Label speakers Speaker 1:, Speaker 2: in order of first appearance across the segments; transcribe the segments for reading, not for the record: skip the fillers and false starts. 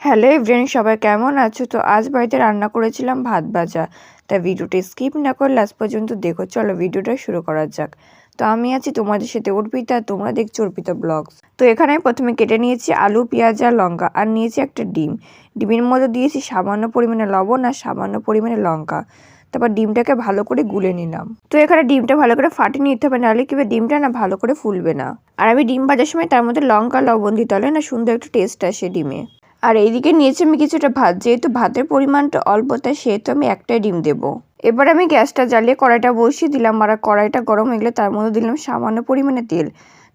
Speaker 1: Hello everyone, সবাই কেমন আছো? তো আজ বাড়িতে রান্না করেছিলাম ভাত ভাজা। তাই ভিডিওটা স্কিপ না করে লাস্ট পর্যন্ত দেখো। চলো ভিডিওটা শুরু করা যাক। তো আমি আছি তোমাদের সাথে অর্পিতা, তোমরা দেখছো অর্পিতা ব্লগস। তো এখানে আমি প্রথমে কেটে নিয়েছি আলু, পেঁয়াজ আর লঙ্কা, আর নিয়েছি একটা ডিম। ডিমের মধ্যে দিয়েছি সামান্য পরিমাণে লবণ আর সামান্য পরিমাণে লঙ্কা। তারপর ডিমটাকে ভালো করে গুলে নিলাম। তো এখানে ডিমটা ভালো করে ফাটিয়ে নিতে হবে, নাহলে কি ডিমটা না ভালো করে ফুলবে না। আর আমি ডিম ভাজার সময় তার মধ্যে লঙ্কা লবণ দিতে হলে না সুন্দর একটা টেস্ট আসে ডিমে। আর এইদিকে নিয়েছি আমি কিছুটা ভাত, যেহেতু ভাতের পরিমাণটা অল্প তাই সেহেতু আমি একটাই ডিম দেবো। এবার আমি গ্যাসটা জ্বালিয়ে কড়াইটা বসিয়ে দিলাম, আর কড়াইটা গরম হয়ে গেলে তার মধ্যে দিলাম সামান্য পরিমাণে তেল।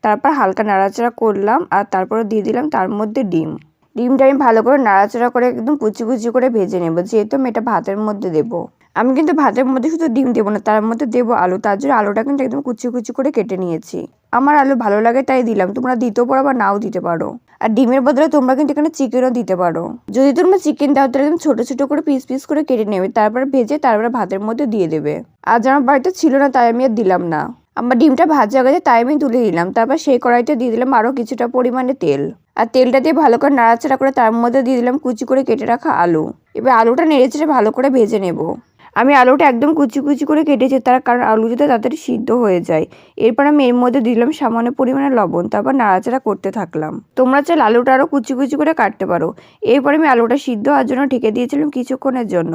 Speaker 1: তারপর হালকা নাড়াচাড়া করলাম, আর তারপরে দিয়ে দিলাম তার মধ্যে ডিম। ডিমটা আমি ভালো করে নাড়াচাড়া করে একদম কুচি কুচি করে ভেজে নেব, যেহেতু আমি এটা ভাতের মধ্যে দেবো। আমি কিন্তু ভাতের মধ্যে শুধু ডিম দেবো না, তার মধ্যে দেবো আলু। তার জন্য আলুটা কিন্তু একদম কুচি কুচি করে কেটে নিয়েছি। আমার আলু ভালো লাগে তাই দিলাম, তোমরা দিতেও পারো বা নাও দিতে পারো। আর ডিমের বদলে তোমরা কিন্তু এখানে চিকেনও দিতে পারো। যদি তোমরা চিকেন দাও তাহলে ছোট ছোট করে পিস পিস করে কেটে নেবে, তারপর ভেজে তারপরে ভাতের মধ্যে দিয়ে দেবে। আজ আমার বাড়িতে ছিল না তাই আমি আর দিলাম না। আমার ডিমটা ভাজা গেছে তাই আমি তুলে দিলাম। তারপর সেই কড়াইতে দিয়ে দিলাম আরো কিছুটা পরিমাণে তেল। আর তেলটা দিয়ে ভালো করে নাড়াচাড়া করে তার মধ্যে দিয়ে দিলাম কুচি করে কেটে রাখা আলু। এবার আলুটা নেড়েচেড়ে ভালো করে ভেজে নেব। আমি আলুটা একদম কুচি কুচি করে কেটেছি, তার কারণ আলু যাতে তাড়াতাড়ি সিদ্ধ হয়ে যায়। এরপর আমি এর মধ্যে দিলাম সামান্য পরিমাণে লবণ, তারপর নাড়াচাড়া করতে থাকলাম। তোমরা চাইলে আলুটা আরও কুচি কুচি করে কাটতে পারো। এরপর আমি আলুটা সিদ্ধ হওয়ার জন্য ঢেকে দিয়েছিলাম কিছুক্ষণের জন্য,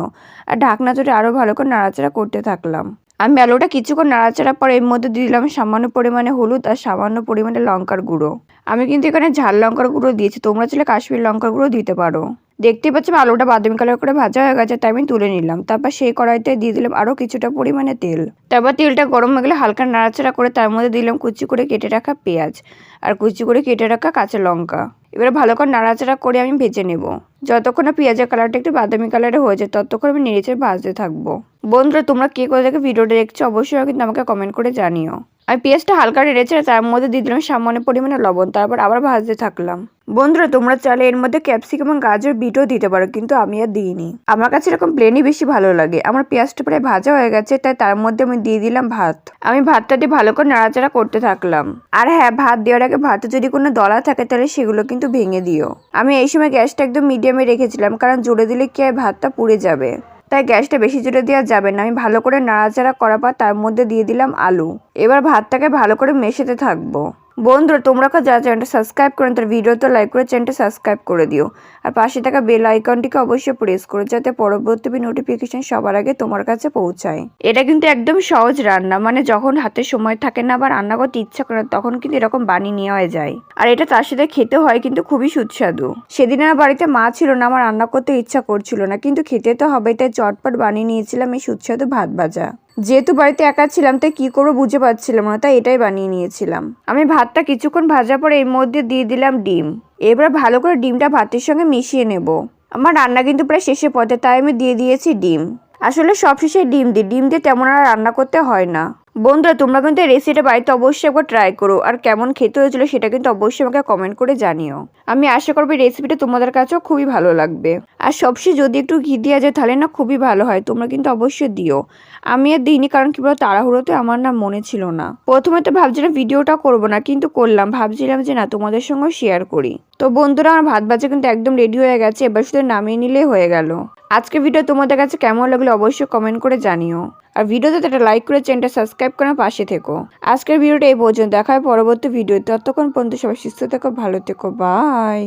Speaker 1: আর ঢাকনা ধরে আরও ভালো করে নাড়াচাড়া করতে থাকলাম। আমি আলুটা কিছুক্ষণ নাড়াচাড়া পরে এর মধ্যে দিয়ে দিলাম সামান্য পরিমাণে হলুদ আর সামান্য পরিমাণে লঙ্কার গুঁড়ো। আমি কিন্তু এখানে ঝাল লঙ্কার গুঁড়ো দিয়েছি, তোমরা চাইলে কাশ্মীর লঙ্কার গুঁড়ো দিতে পারো। দেখতে পাচ্ছি আলুটা বাদামি কালার করে ভাজা হয়ে গেছে, তাই আমি তুলে নিলাম। তারপর সেই কড়াইতে দিয়ে দিলাম আরও কিছুটা পরিমাণে তেল। তারপর তেলটা গরম হয়ে গেলে হালকা নাড়াচাড়া করে তার মধ্যে দিলাম কুচি করে কেটে রাখা পেঁয়াজ আর কুচি করে কেটে রাখা কাঁচা লঙ্কা। এবারে ভালো করে নাড়াচাড়া করে আমি ভেজে নেব। যতক্ষণ না পেঁয়াজের কালারটা একটু বাদামি কালারে হয়ে যায় ততক্ষণ আমি নেড়েচেড়ে ভাজতে থাকবো। বন্ধুরা, তোমরা কে কোথা থেকে ভিডিওটা দেখছো অবশ্যই কিন্তু আমাকে কমেন্ট করে জানিও। আমি পেঁয়াজটা হালকা নেড়েচেড়ে তার মধ্যে দিয়ে দিলাম সামান্য পরিমাণে লবণ, তারপর আবার ভাজতে থাকলাম। বন্ধুরা, তোমরা চাইলে এর মধ্যে ক্যাপসিকাম এবং গাজর বিটও দিতে পারো, কিন্তু আমি আর দিইনি। আমার কাছে এরকম প্লেনই বেশি ভালো লাগে। আমার পেঁয়াজটা প্রায় ভাজা হয়ে গেছে, তাই তার মধ্যে আমি দিয়ে দিলাম ভাত। আমি ভাতটা দিয়ে ভালো করে নাড়াচাড়া করতে থাকলাম। আর হ্যাঁ, ভাত দেওয়ার আগে ভাতে যদি কোনো দলা থাকে তাহলে সেগুলো কিন্তু ভেঙে দিও। আমি এই সময় গ্যাসটা একদম মিডিয়ামে রেখেছিলাম, কারণ জোরে দিলে কি হয় ভাতটা পুড়ে যাবে। তাই গ্যাসটা বেশি জোরে দেওয়া যাবে না। আমি ভালো করে নাড়াচাড়া করার পর তার মধ্যে দিয়ে দিলাম আলু। এবার ভাতটাকে ভালো করে মেশাতে থাকবো। বন্ধুরা, তোমরা যারা চ্যানেলটা সাবস্ক্রাইব করেন তার ভিডিওতে লাইক করে চ্যানেলটা সাবস্ক্রাইব করে দিও। আর পাশে থাকা বেল আইকনটিকে অবশ্যই প্রেস করো, যাতে পরবর্তী নোটিফিকেশন সবার আগে তোমার কাছে পৌঁছায়। এটা কিন্তু একদম সহজ রান্না, মানে যখন হাতে সময় থাকে না বা রান্না করতে ইচ্ছা করে তখন কিন্তু এরকম বানিয়ে নেওয়া যায়। আর এটা তার সাথে খেতে হয় কিন্তু খুবই সুস্বাদু। সেদিন আমার বাড়িতে মা ছিল না, আমার রান্না করতে ইচ্ছা করছিল না, কিন্তু খেতে তো হবে, তাই চটপট বানিয়ে নিয়েছিলাম এই সুস্বাদু ভাত ভাজা। যেহেতু বাড়িতে একা ছিলাম তাই কি করবো বুঝে পাচ্ছিলাম না, তাই এটাই বানিয়ে নিয়েছিলাম। আমি ভাতটা কিছুক্ষণ ভাজা পরে এর মধ্যে দিয়ে দিলাম ডিম। এবার ভালো করে ডিমটা ভাতের সঙ্গে মিশিয়ে নেব। আমার রান্না কিন্তু প্রায় শেষের পথে, তাই আমি দিয়ে দিয়েছি ডিম। আসলে সব শেষে ডিম দিয়ে তেমন আর রান্না করতে হয় না। বন্ধুরা, তোমরা কিন্তু এই রেসিপিটা বাড়িতে অবশ্যই একবার ট্রাই করো, আর কেমন খেতে হয়েছিল সেটা কিন্তু অবশ্যই আমাকে কমেন্ট করে জানিও। আমি আশা করবো রেসিপিটা তোমাদের কাছেও খুবই ভালো লাগবে। আর সবশেষে যদি একটু ঘি দেওয়া যায় তাহলে না খুবই ভালো হয়, তোমরা কিন্তু অবশ্যই দিও। আমি আর দিইনি, কারণ কি বলতো তাড়াহুড়োতে আমার না মনে ছিল না। প্রথমে তো ভাবছিলাম ভিডিওটা করবো না, কিন্তু করলাম, ভাবছিলাম যে না তোমাদের সঙ্গেও শেয়ার করি। তো বন্ধুরা, আমার ভাত ভাজা কিন্তু একদম রেডি হয়ে গেছে, এবার শুধু নামিয়ে নিলেই হয়ে গেল। আজকে ভিডিও তোমাদের কাছে কেমন লাগলো অবশ্যই কমেন্ট করে জানিও। আর ভিডিওতে একটা লাইক করে চ্যানেলটা সাবস্ক্রাইব করে পাশে থেকো। আজকের ভিডিওটা এই পর্যন্ত, দেখা হয় পরবর্তী ভিডিও। ততক্ষণ পর্যন্ত সবাই সুস্থ থেকো, ভালো থেকো, বাই।